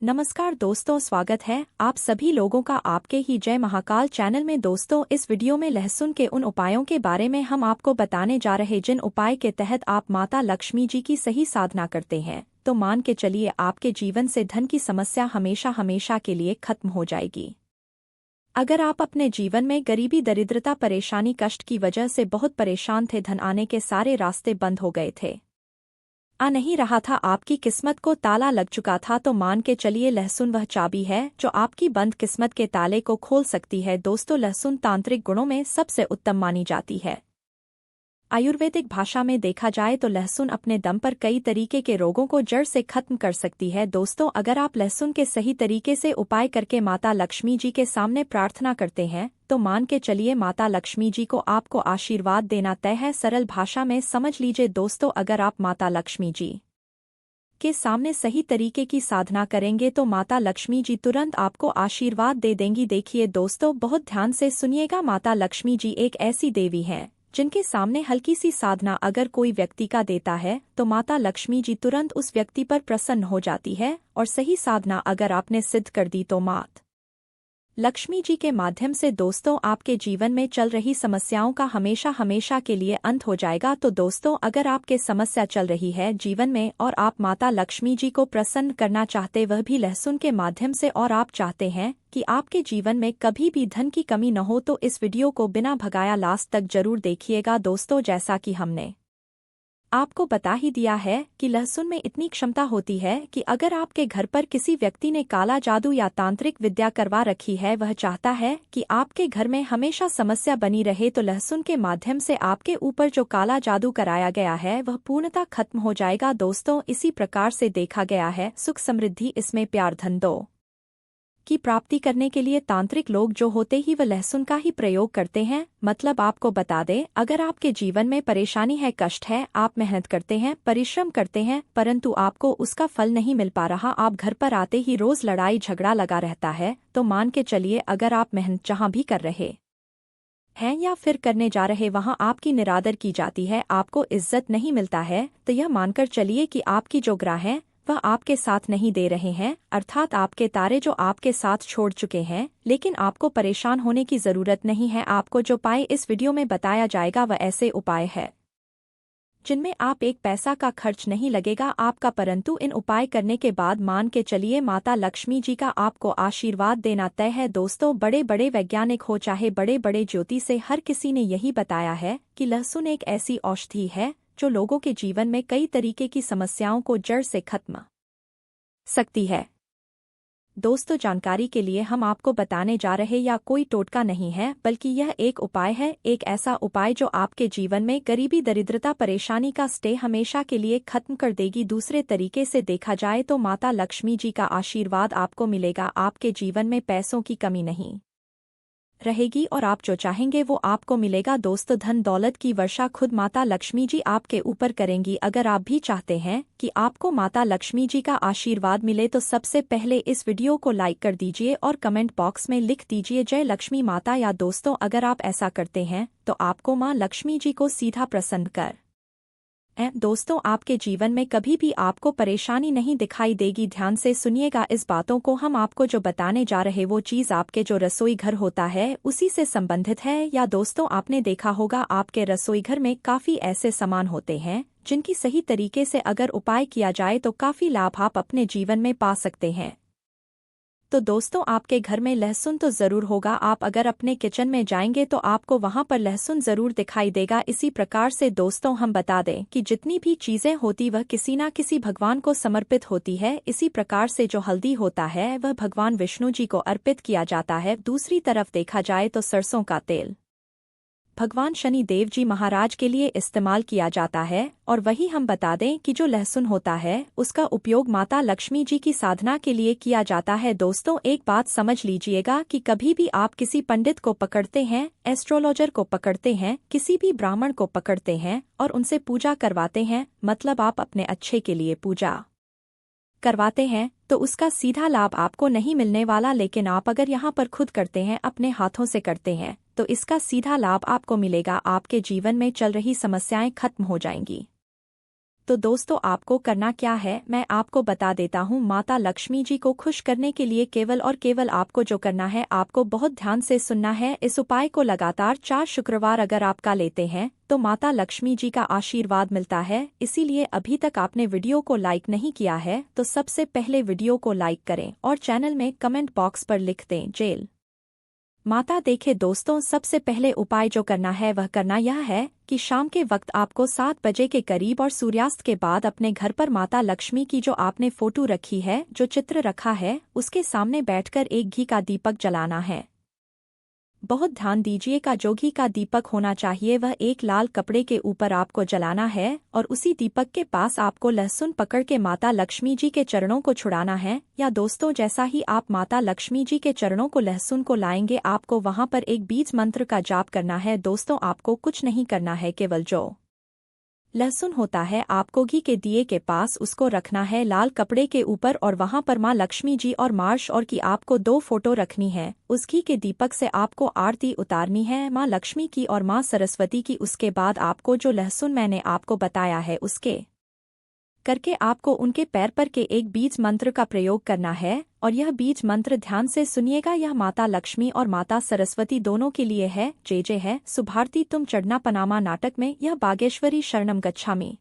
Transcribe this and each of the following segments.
नमस्कार दोस्तों, स्वागत है आप सभी लोगों का आपके ही जय महाकाल चैनल में। दोस्तों, इस वीडियो में लहसुन के उन उपायों के बारे में हम आपको बताने जा रहे जिन उपाय के तहत आप माता लक्ष्मी जी की सही साधना करते हैं तो मान के चलिए आपके जीवन से धन की समस्या हमेशा हमेशा के लिए खत्म हो जाएगी। अगर आप अपने जीवन में गरीबी, दरिद्रता, परेशानी, कष्ट की वजह से बहुत परेशान थे, धन आने के सारे रास्ते बंद हो गए थे, आ नहीं रहा था, आपकी किस्मत को ताला लग चुका था, तो मान के चलिए लहसुन वह चाबी है जो आपकी बंद किस्मत के ताले को खोल सकती है। दोस्तों, लहसुन तांत्रिक गुणों में सबसे उत्तम मानी जाती है। आयुर्वेदिक भाषा में देखा जाए तो लहसुन अपने दम पर कई तरीके के रोगों को जड़ से खत्म कर सकती है। दोस्तों, अगर आप लहसुन के सही तरीके से उपाय करके माता लक्ष्मी जी के सामने प्रार्थना करते हैं तो मान के चलिए माता लक्ष्मी जी को आपको आशीर्वाद देना तय है। सरल भाषा में समझ लीजिए दोस्तों, अगर आप माता लक्ष्मी जी के सामने सही तरीके की साधना करेंगे तो माता लक्ष्मी जी तुरंत आपको आशीर्वाद दे देंगी। देखिए दोस्तों, बहुत ध्यान से सुनिएगा, माता लक्ष्मी जी एक ऐसी देवी हैं जिनके सामने हल्की सी साधना अगर कोई व्यक्ति का देता है तो माता लक्ष्मी जी तुरंत उस व्यक्ति पर प्रसन्न हो जाती है, और सही साधना अगर आपने सिद्ध कर दी तो मात लक्ष्मी जी के माध्यम से दोस्तों आपके जीवन में चल रही समस्याओं का हमेशा हमेशा के लिए अंत हो जाएगा। तो दोस्तों, अगर आपके समस्या चल रही है जीवन में और आप माता लक्ष्मी जी को प्रसन्न करना चाहते, वह भी लहसुन के माध्यम से, और आप चाहते हैं कि आपके जीवन में कभी भी धन की कमी न हो, तो इस वीडियो को बिना भगाया लास्ट तक जरूर देखिएगा। दोस्तों, जैसा कि हमने आपको बता ही दिया है कि लहसुन में इतनी क्षमता होती है कि अगर आपके घर पर किसी व्यक्ति ने काला जादू या तांत्रिक विद्या करवा रखी है, वह चाहता है कि आपके घर में हमेशा समस्या बनी रहे, तो लहसुन के माध्यम से आपके ऊपर जो काला जादू कराया गया है वह पूर्णतः खत्म हो जाएगा। दोस्तों, इसी प्रकार से देखा गया है सुख समृद्धि, इसमें प्यार, धन दो की प्राप्ति करने के लिए तांत्रिक लोग जो होते ही वह लहसुन का ही प्रयोग करते हैं। मतलब आपको बता दें, अगर आपके जीवन में परेशानी है, कष्ट है, आप मेहनत करते हैं, परिश्रम करते हैं, परंतु आपको उसका फल नहीं मिल पा रहा, आप घर पर आते ही रोज लड़ाई झगड़ा लगा रहता है, तो मान के चलिए अगर आप मेहनत जहां भी कर रहे हैं या फिर करने जा रहे वहां आपकी निरादर की जाती है, आपको इज्जत नहीं मिलता है, तो यह मानकर चलिए कि आपकी जो ग्रह हैं वह आपके साथ नहीं दे रहे हैं, अर्थात आपके तारे जो आपके साथ छोड़ चुके हैं। लेकिन आपको परेशान होने की जरूरत नहीं है। आपको जो उपाय इस वीडियो में बताया जाएगा वह ऐसे उपाय है जिनमें आप एक पैसा का खर्च नहीं लगेगा आपका, परंतु इन उपाय करने के बाद मान के चलिए माता लक्ष्मी जी का आपको आशीर्वाद देना तय है। दोस्तों, बड़े बड़े वैज्ञानिक हो चाहे बड़े बड़े ज्योति से, हर किसी ने यही बताया है कि लहसुन एक ऐसी औषधि है जो लोगों के जीवन में कई तरीके की समस्याओं को जड़ से खत्म सकती है। दोस्तों, जानकारी के लिए हम आपको बताने जा रहे या कोई टोटका नहीं है, बल्कि यह एक उपाय है, एक ऐसा उपाय जो आपके जीवन में गरीबी, दरिद्रता, परेशानी का स्टे हमेशा के लिए खत्म कर देगी। दूसरे तरीके से देखा जाए तो माता लक्ष्मी जी का आशीर्वाद आपको मिलेगा, आपके जीवन में पैसों की कमी नहीं रहेगी और आप जो चाहेंगे वो आपको मिलेगा। दोस्तों, धन दौलत की वर्षा खुद माता लक्ष्मी जी आपके ऊपर करेंगी। अगर आप भी चाहते हैं कि आपको माता लक्ष्मी जी का आशीर्वाद मिले तो सबसे पहले इस वीडियो को लाइक कर दीजिए और कमेंट बॉक्स में लिख दीजिए जय लक्ष्मी माता। या दोस्तों, अगर आप ऐसा करते हैं तो आपको मां लक्ष्मी जी को सीधा प्रसन्न कर दोस्तों आपके जीवन में कभी भी आपको परेशानी नहीं दिखाई देगी। ध्यान से सुनिएगा इस बातों को, हम आपको जो बताने जा रहे वो चीज़ आपके जो रसोई घर होता है उसी से संबंधित है। या दोस्तों, आपने देखा होगा आपके रसोई घर में काफ़ी ऐसे सामान होते हैं जिनकी सही तरीके से अगर उपाय किया जाए तो काफ़ी लाभ आप अपने जीवन में पा सकते हैं। तो दोस्तों, आपके घर में लहसुन तो ज़रूर होगा, आप अगर अपने किचन में जाएंगे तो आपको वहां पर लहसुन ज़रूर दिखाई देगा। इसी प्रकार से दोस्तों हम बता दें कि जितनी भी चीज़ें होती वह किसी ना किसी भगवान को समर्पित होती है। इसी प्रकार से जो हल्दी होता है वह भगवान विष्णु जी को अर्पित किया जाता है। दूसरी तरफ देखा जाए तो सरसों का तेल भगवान शनि देव जी महाराज के लिए इस्तेमाल किया जाता है। और वही हम बता दें कि जो लहसुन होता है उसका उपयोग माता लक्ष्मी जी की साधना के लिए किया जाता है। दोस्तों, एक बात समझ लीजिएगा कि कभी भी आप किसी पंडित को पकड़ते हैं, एस्ट्रोलॉजर को पकड़ते हैं, किसी भी ब्राह्मण को पकड़ते हैं और उनसे पूजा करवाते हैं, मतलब आप अपने अच्छे के लिए पूजा करवाते हैं, तो उसका सीधा लाभ आपको नहीं मिलने वाला। लेकिन आप अगर यहाँ पर खुद करते हैं, अपने हाथों से करते हैं, तो इसका सीधा लाभ आपको मिलेगा, आपके जीवन में चल रही समस्याएं खत्म हो जाएंगी। तो दोस्तों आपको करना क्या है मैं आपको बता देता हूँ। माता लक्ष्मी जी को खुश करने के लिए केवल और केवल आपको जो करना है, आपको बहुत ध्यान से सुनना है। इस उपाय को लगातार 4 शुक्रवार अगर आपका लेते हैं तो माता लक्ष्मी जी का आशीर्वाद मिलता है। इसीलिए अभी तक आपने वीडियो को लाइक नहीं किया है तो सबसे पहले वीडियो को लाइक करें और चैनल में कमेंट बॉक्स पर लिख दें जेल माता। देखे दोस्तों, सबसे पहले उपाय जो करना है वह करना यह है कि शाम के वक्त आपको 7 बजे के करीब और सूर्यास्त के बाद अपने घर पर माता लक्ष्मी की जो आपने फोटो रखी है, जो चित्र रखा है, उसके सामने बैठकर एक घी का दीपक जलाना है। बहुत ध्यान दीजिएगा, जो घी का दीपक होना चाहिए वह एक लाल कपड़े के ऊपर आपको जलाना है और उसी दीपक के पास आपको लहसुन पकड़ के माता लक्ष्मी जी के चरणों को छुड़ाना है। या दोस्तों, जैसा ही आप माता लक्ष्मी जी के चरणों को लहसुन को लाएंगे, आपको वहां पर एक बीज मंत्र का जाप करना है। दोस्तों आपको कुछ नहीं करना है, केवल जो लहसुन होता है आपको घी के दिए के पास उसको रखना है लाल कपड़े के ऊपर और वहां पर माँ लक्ष्मी जी और मार्श और की आपको 2 फोटो रखनी है। उस घी के दीपक से आपको आरती उतारनी है माँ लक्ष्मी की और माँ सरस्वती की। उसके बाद आपको जो लहसुन मैंने आपको बताया है उसके करके आपको उनके पैर पर के एक बीज मंत्र का प्रयोग करना है। और यह बीज मंत्र ध्यान से सुनिएगा, यह माता लक्ष्मी और माता सरस्वती दोनों के लिए है। जय है शुभारती तुम चढ़ना पनामा नाटक में, यह बागेश्वरी शरणम गच्छामि।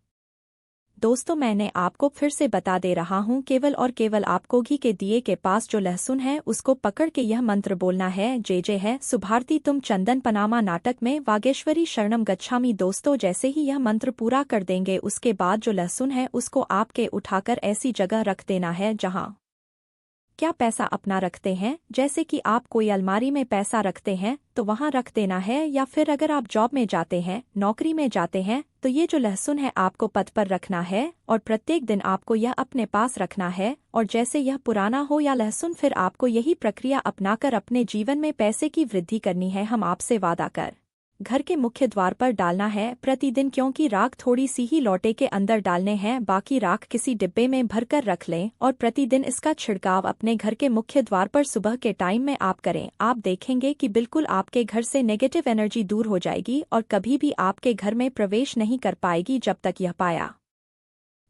दोस्तों मैंने आपको फिर से बता दे रहा हूँ, केवल और केवल आपको घी के दिए के पास जो लहसुन है उसको पकड़ के यह मंत्र बोलना है। जय है शुभारती तुम चंदन पनामा नाटक में वागेश्वरी शरणम गच्छामि। दोस्तों जैसे ही यह मंत्र पूरा कर देंगे उसके बाद जो लहसुन है उसको आपके उठाकर ऐसी जगह रख देना है जहाँ क्या पैसा अपना रखते हैं, जैसे कि आप कोई अलमारी में पैसा रखते हैं तो वहां रख देना है। या फिर अगर आप जॉब में जाते हैं, नौकरी में जाते हैं, तो ये जो लहसुन है आपको पद पर रखना है और प्रत्येक दिन आपको यह अपने पास रखना है। और जैसे यह पुराना हो या लहसुन, फिर आपको यही प्रक्रिया अपनाकर अपने जीवन में पैसे की वृद्धि करनी है। हम आपसे वादा कर घर के मुख्य द्वार पर डालना है प्रतिदिन, क्योंकि राख थोड़ी सी ही लोटे के अंदर डालने हैं, बाकी राख किसी डिब्बे में भरकर रख लें। और प्रतिदिन इसका छिड़काव अपने घर के मुख्य द्वार पर सुबह के टाइम में आप करें। आप देखेंगे कि बिल्कुल आपके घर से नेगेटिव एनर्जी दूर हो जाएगी और कभी भी आपके घर में प्रवेश नहीं कर पाएगी जब तक यह पाया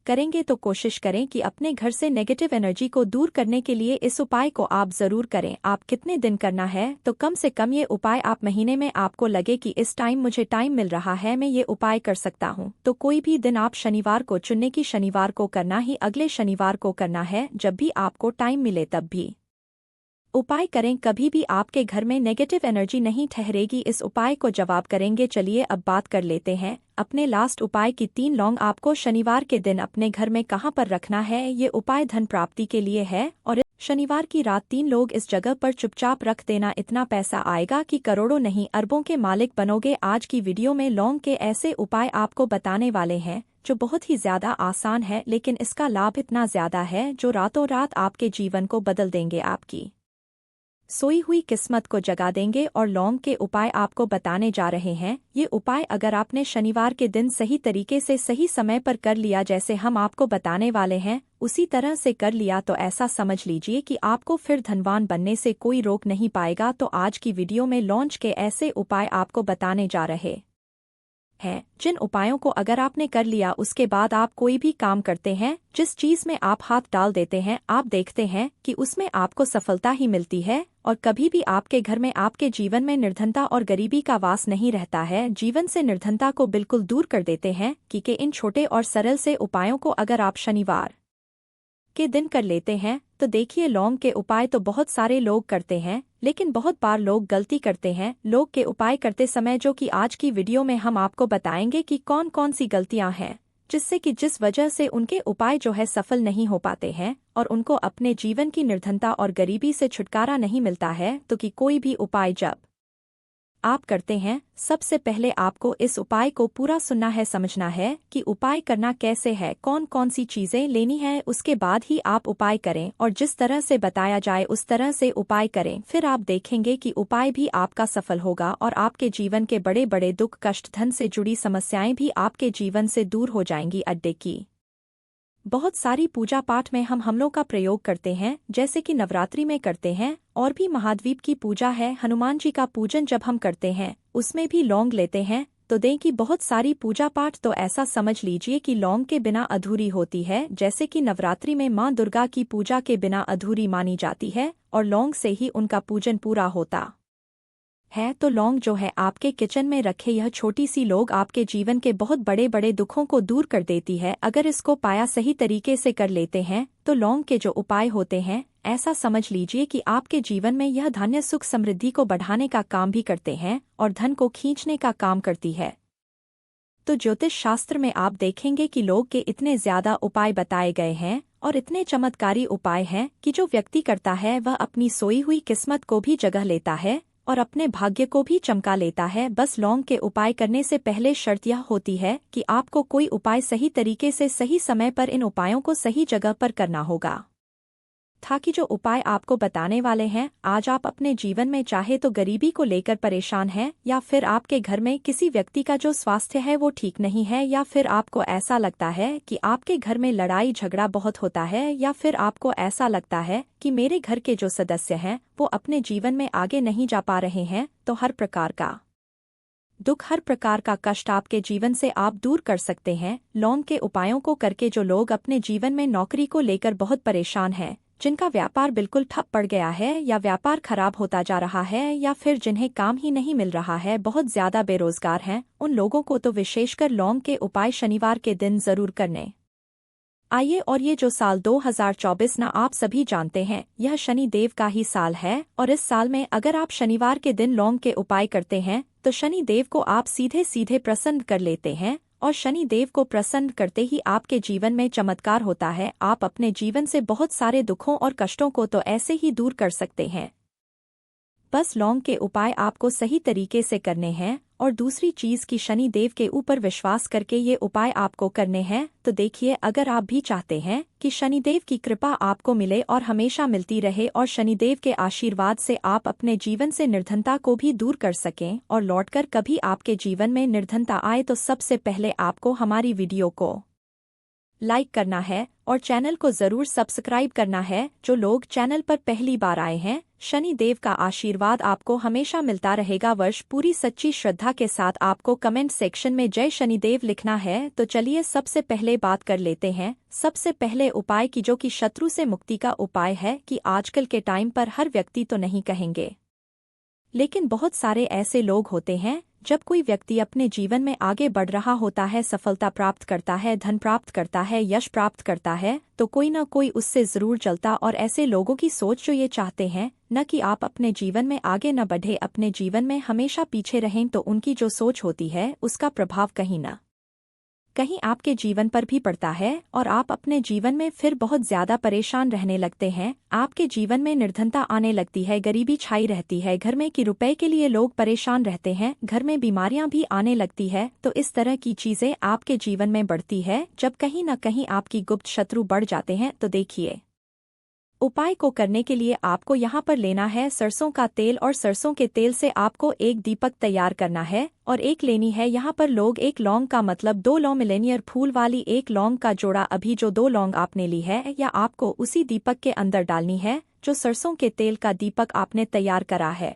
करेंगे। तो कोशिश करें कि अपने घर से नेगेटिव एनर्जी को दूर करने के लिए इस उपाय को आप जरूर करें। आप कितने दिन करना है, तो कम से कम ये उपाय आप महीने में आपको लगे कि इस टाइम मुझे टाइम मिल रहा है, मैं ये उपाय कर सकता हूँ, तो कोई भी दिन आप शनिवार को चुनने की शनिवार को करना ही अगले शनिवार को करना है। जब भी आपको टाइम मिले तब भी उपाय करें, कभी भी आपके घर में नेगेटिव एनर्जी नहीं ठहरेगी। इस उपाय को जवाब करेंगे। चलिए अब बात कर लेते हैं अपने लास्ट उपाय की। 3 लौंग आपको शनिवार के दिन अपने घर में कहां पर रखना है। ये उपाय धन प्राप्ति के लिए है और शनिवार की रात 3 लोग इस जगह पर चुपचाप रख देना। इतना पैसा आएगा कि करोड़ों नहीं अरबों के मालिक बनोगे। आज की वीडियो में लौंग के ऐसे उपाय आपको बताने वाले हैं जो बहुत ही ज्यादा आसान है, लेकिन इसका लाभ इतना ज्यादा है जो रातों रात आपके जीवन को बदल देंगे, आपकी सोई हुई किस्मत को जगा देंगे। और लौंग के उपाय आपको बताने जा रहे हैं। ये उपाय अगर आपने शनिवार के दिन सही तरीके से सही समय पर कर लिया, जैसे हम आपको बताने वाले हैं उसी तरह से कर लिया, तो ऐसा समझ लीजिए कि आपको फिर धनवान बनने से कोई रोक नहीं पाएगा। तो आज की वीडियो में लौंग के ऐसे उपाय आपको बताने जा रहे हैं जिन उपायों को अगर आपने कर लिया उसके बाद आप कोई भी काम करते हैं, जिस चीज में आप हाथ डाल देते हैं, आप देखते हैं कि उसमें आपको सफलता ही मिलती है और कभी भी आपके घर में आपके जीवन में निर्धनता और गरीबी का वास नहीं रहता है। जीवन से निर्धनता को बिल्कुल दूर कर देते हैं कि इन छोटे और सरल से उपायों को अगर आप शनिवार के दिन कर लेते हैं तो देखिए लौंग के उपाय तो बहुत सारे लोग करते हैं, लेकिन बहुत बार लोग गलती करते हैं लोग के उपाय करते समय, जो कि आज की वीडियो में हम आपको बताएंगे कि कौन कौन सी गलतियां हैं जिससे कि जिस वजह से उनके उपाय जो है सफल नहीं हो पाते हैं और उनको अपने जीवन की निर्धनता और गरीबी से छुटकारा नहीं मिलता है। तो कि कोई भी उपाय जब आप करते हैं, सबसे पहले आपको इस उपाय को पूरा सुनना है, समझना है कि उपाय करना कैसे है, कौन कौन सी चीजें लेनी है, उसके बाद ही आप उपाय करें और जिस तरह से बताया जाए उस तरह से उपाय करें। फिर आप देखेंगे कि उपाय भी आपका सफल होगा और आपके जीवन के बड़े बड़े दुख कष्ट धन से जुड़ी समस्याएं भी आपके जीवन से दूर हो जाएंगी। अड्डे की बहुत सारी पूजा पाठ में हम लोग का प्रयोग करते हैं, जैसे कि नवरात्रि में करते हैं और भी महाद्वीप की पूजा है, हनुमान जी का पूजन जब हम करते हैं उसमें भी लौंग लेते हैं। तो दें कि बहुत सारी पूजा पाठ तो ऐसा समझ लीजिए कि लौंग के बिना अधूरी होती है, जैसे कि नवरात्रि में मां दुर्गा की पूजा के बिना अधूरी मानी जाती है और लौंग से ही उनका पूजन पूरा होता है। तो लौंग जो है आपके किचन में रखे यह छोटी सी लौंग आपके जीवन के बहुत बड़े बड़े दुखों को दूर कर देती है। अगर इसको पाया सही तरीके से कर लेते हैं तो लौंग के जो उपाय होते हैं, ऐसा समझ लीजिए कि आपके जीवन में यह धन्य सुख समृद्धि को बढ़ाने का काम भी करते हैं और धन को खींचने का काम करती है। तो ज्योतिष शास्त्र में आप देखेंगे कि लौंग के इतने ज्यादा उपाय बताए गए हैं और इतने चमत्कारी उपाय हैं कि जो व्यक्ति करता है वह अपनी सोई हुई किस्मत को भी जगह लेता है और अपने भाग्य को भी चमका लेता है। बस लौंग के उपाय करने से पहले शर्त यह होती है कि आपको कोई उपाय सही तरीके से सही समय पर इन उपायों को सही जगह पर करना होगा। ताकि जो उपाय आपको बताने वाले हैं, आज आप अपने जीवन में चाहे तो गरीबी को लेकर परेशान हैं या फिर आपके घर में किसी व्यक्ति का जो स्वास्थ्य है वो ठीक नहीं है, या फिर आपको ऐसा लगता है कि आपके घर में लड़ाई झगड़ा बहुत होता है, या फिर आपको ऐसा लगता है कि मेरे घर के जो सदस्य हैं वो अपने जीवन में आगे नहीं जा पा रहे हैं, तो हर प्रकार का दुख हर प्रकार का कष्ट आपके जीवन से आप दूर कर सकते हैं। लौंग के उपायों को करके जो लोग अपने जीवन में नौकरी को लेकर बहुत परेशान हैं, जिनका व्यापार बिल्कुल ठप पड़ गया है या व्यापार खराब होता जा रहा है, या फिर जिन्हें काम ही नहीं मिल रहा है, बहुत ज्यादा बेरोजगार हैं, उन लोगों को तो विशेषकर लौंग के उपाय शनिवार के दिन जरूर करने आइए। और ये जो साल 2024 ना आप सभी जानते हैं यह शनि देव का ही साल है, और इस साल में अगर आप शनिवार के दिन लौंग के उपाय करते हैं तो शनि देव को आप सीधे सीधे प्रसन्न कर लेते हैं, और शनि देव को प्रसन्न करते ही आपके जीवन में चमत्कार होता है। आप अपने जीवन से बहुत सारे दुखों और कष्टों को तो ऐसे ही दूर कर सकते हैं। बस लौंग के उपाय आपको सही तरीके से करने हैं, और दूसरी चीज कि शनि देव के ऊपर विश्वास करके ये उपाय आपको करने हैं। तो देखिए, अगर आप भी चाहते हैं कि शनिदेव की कृपा आपको मिले और हमेशा मिलती रहे, और शनिदेव के आशीर्वाद से आप अपने जीवन से निर्धनता को भी दूर कर सकें और लौटकर कभी आपके जीवन में निर्धनता आए, तो सबसे पहले आपको हमारी वीडियो को लाइक करना है और चैनल को जरूर सब्सक्राइब करना है। जो लोग चैनल पर पहली बार आए हैं, शनि देव का आशीर्वाद आपको हमेशा मिलता रहेगा। वर्ष पूरी सच्ची श्रद्धा के साथ आपको कमेंट सेक्शन में जय शनिदेव लिखना है। तो चलिए सबसे पहले बात कर लेते हैं सबसे पहले उपाय की, जो कि शत्रु से मुक्ति का उपाय है। कि आजकल के टाइम पर हर व्यक्ति तो नहीं कहेंगे, लेकिन बहुत सारे ऐसे लोग होते हैं, जब कोई व्यक्ति अपने जीवन में आगे बढ़ रहा होता है, सफलता प्राप्त करता है, धन प्राप्त करता है, यश प्राप्त करता है, तो कोई न कोई उससे जरूर चलता। और ऐसे लोगों की सोच जो ये चाहते हैं न कि आप अपने जीवन में आगे न बढ़े, अपने जीवन में हमेशा पीछे रहें, तो उनकी जो सोच होती है उसका प्रभाव कहीं न कहीं आपके जीवन पर भी पड़ता है, और आप अपने जीवन में फिर बहुत ज्यादा परेशान रहने लगते हैं। आपके जीवन में निर्धनता आने लगती है, गरीबी छाई रहती है, घर में कि रुपए के लिए लोग परेशान रहते हैं, घर में बीमारियां भी आने लगती है। तो इस तरह की चीजें आपके जीवन में बढ़ती है जब कहीं न कहीं आपकी गुप्त शत्रु बढ़ जाते हैं। तो देखिए, उपाय को करने के लिए आपको यहाँ पर लेना है सरसों का तेल, और सरसों के तेल से आपको एक दीपक तैयार करना है, और एक लेनी है यहाँ पर लोग एक लौंग का मतलब 2 लौंग मिलेनियर फूल वाली एक लौंग का जोड़ा। अभी जो 2 लौंग आपने ली है या आपको उसी दीपक के अंदर डालनी है जो सरसों के तेल का दीपक आपने तैयार करा है।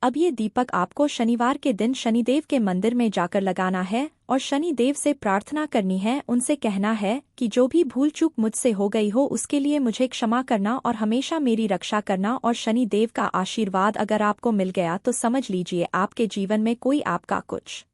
अब ये दीपक आपको शनिवार के दिन शनिदेव के मंदिर में जाकर लगाना है, और शनिदेव से प्रार्थना करनी है। उनसे कहना है कि जो भी भूल चूक मुझसे हो गई हो उसके लिए मुझे क्षमा करना और हमेशा मेरी रक्षा करना। और शनिदेव का आशीर्वाद अगर आपको मिल गया तो समझ लीजिए आपके जीवन में कोई आपका कुछ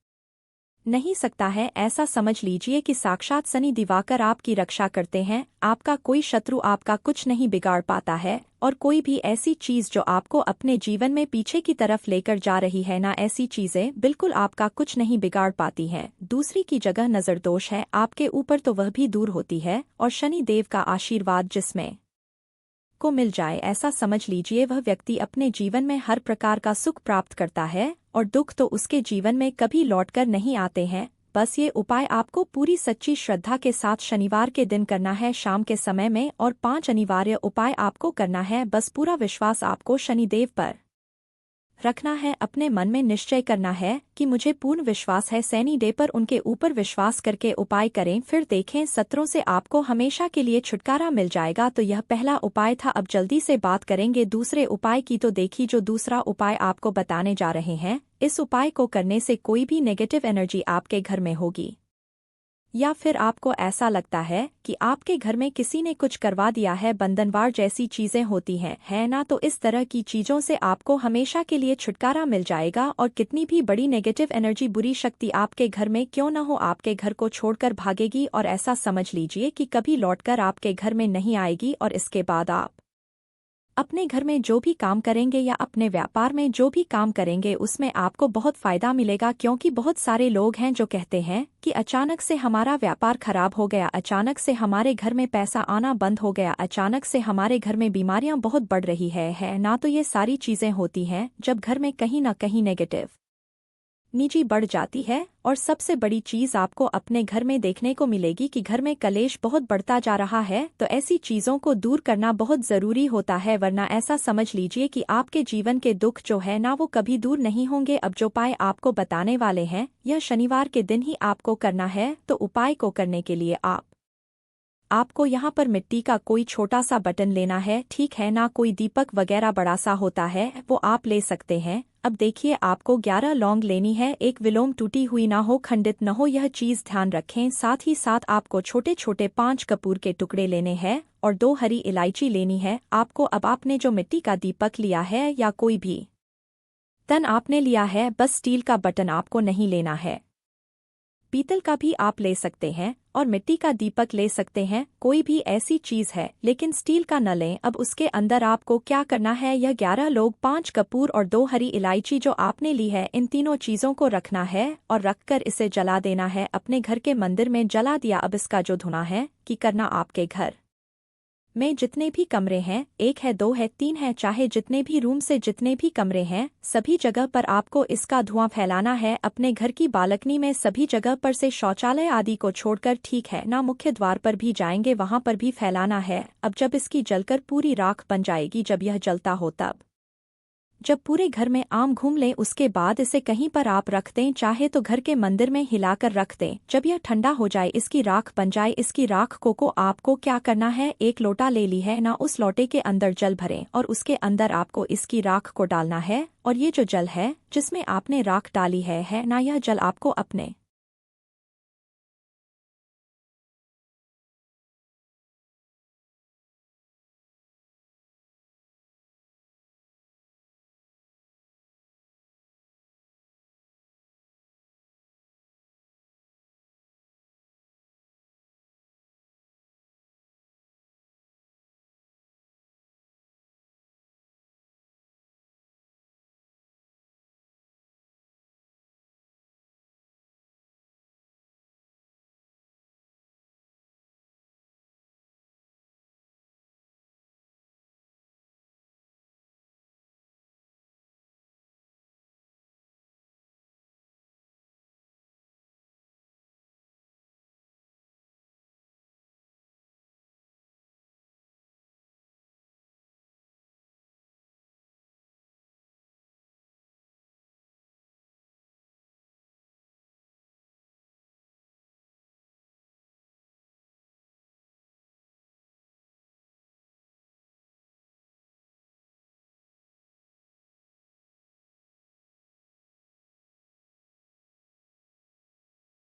नहीं सकता है। ऐसा समझ लीजिए कि साक्षात शनि दिवाकर आपकी रक्षा करते हैं। आपका कोई शत्रु आपका कुछ नहीं बिगाड़ पाता है, और कोई भी ऐसी चीज जो आपको अपने जीवन में पीछे की तरफ लेकर जा रही है ना, ऐसी चीजें बिल्कुल आपका कुछ नहीं बिगाड़ पाती हैं। दूसरी की जगह नजर दोष है आपके ऊपर तो वह भी दूर होती है, और शनि देव का आशीर्वाद जिसमें को मिल जाए, ऐसा समझ लीजिए वह व्यक्ति अपने जीवन में हर प्रकार का सुख प्राप्त करता है, और दुख तो उसके जीवन में कभी लौटकर नहीं आते हैं। बस ये उपाय आपको पूरी सच्ची श्रद्धा के साथ शनिवार के दिन करना है शाम के समय में, और 5 अनिवार्य उपाय आपको करना है। बस पूरा विश्वास आपको शनिदेव पर रखना है, अपने मन में निश्चय करना है कि मुझे पूर्ण विश्वास है सैनी डे पर उनके ऊपर विश्वास करके उपाय करें, फिर देखें सत्रों से आपको हमेशा के लिए छुटकारा मिल जाएगा। तो यह पहला उपाय था। अब जल्दी से बात करेंगे दूसरे उपाय की। तो देखिए, जो दूसरा उपाय आपको बताने जा रहे हैं, इस उपाय को करने से कोई भी नेगेटिव एनर्जी आपके घर में होगी, या फिर आपको ऐसा लगता है कि आपके घर में किसी ने कुछ करवा दिया है, बंधनवार जैसी चीजें होती हैं, है ना। तो इस तरह की चीजों से आपको हमेशा के लिए छुटकारा मिल जाएगा और कितनी भी बड़ी नेगेटिव एनर्जी, बुरी शक्ति आपके घर में क्यों न हो, आपके घर को छोड़कर भागेगी और ऐसा समझ लीजिए कि कभी लौटकर आपके घर में नहीं आएगी। और इसके बाद आप अपने घर में जो भी काम करेंगे या अपने व्यापार में जो भी काम करेंगे उसमें आपको बहुत फायदा मिलेगा, क्योंकि बहुत सारे लोग हैं जो कहते हैं कि अचानक से हमारा व्यापार खराब हो गया, अचानक से हमारे घर में पैसा आना बंद हो गया, अचानक से हमारे घर में बीमारियां बहुत बढ़ रही है ना। तो ये सारी चीजें होती हैं जब घर में कहीं ना कहीं नेगेटिव निजी बढ़ जाती है। और सबसे बड़ी चीज आपको अपने घर में देखने को मिलेगी कि घर में कलेश बहुत बढ़ता जा रहा है। तो ऐसी चीजों को दूर करना बहुत जरूरी होता है, वरना ऐसा समझ लीजिए कि आपके जीवन के दुख जो है ना, वो कभी दूर नहीं होंगे। अब जो उपाय आपको बताने वाले हैं, यह शनिवार के दिन ही आपको करना है। तो उपाय को करने के लिए आपको यहाँ पर मिट्टी का कोई छोटा सा बटन लेना है, ठीक है ना। कोई दीपक वगैरह बड़ा सा होता है, वो आप ले सकते हैं। अब देखिए, आपको 11 लौंग लेनी है, एक विलोम टूटी हुई ना हो, खंडित न हो, यह चीज ध्यान रखें। साथ ही साथ आपको छोटे छोटे 5 कपूर के टुकड़े लेने हैं और 2 हरी इलायची लेनी है आपको। अब आपने जो मिट्टी का दीपक लिया है या कोई भी तन आपने लिया है, बस स्टील का बटन आपको नहीं लेना है, पीतल का भी आप ले सकते हैं और मिट्टी का दीपक ले सकते हैं, कोई भी ऐसी चीज है, लेकिन स्टील का न लें। अब उसके अंदर आपको क्या करना है, यह 11 लोग, 5 कपूर और 2 हरी इलायची जो आपने ली है, इन तीनों चीजों को रखना है और रखकर इसे जला देना है। अपने घर के मंदिर में जला दिया। अब इसका जो धुआं है कि करना आपके घर में जितने भी कमरे हैं, 1 है 2 है 3 है, चाहे जितने भी रूम से जितने भी कमरे हैं, सभी जगह पर आपको इसका धुआं फैलाना है। अपने घर की बालकनी में सभी जगह पर से शौचालय आदि को छोड़कर, ठीक है ना, मुख्य द्वार पर भी जाएंगे वहां पर भी फैलाना है। अब जब इसकी जलकर पूरी राख बन जाएगी, जब यह जलता हो, तब जब पूरे घर में आम घूम लें, उसके बाद इसे कहीं पर आप रख दें, चाहे तो घर के मंदिर में हिलाकर रख दें। जब यह ठंडा हो जाए, इसकी राख बन जाए, इसकी राख को आपको क्या करना है, 1 लोटा ले ली है ना, उस लोटे के अंदर जल भरें और उसके अंदर आपको इसकी राख को डालना है। और ये जो जल है जिसमें आपने राख डाली है ना, यह जल आपको अपने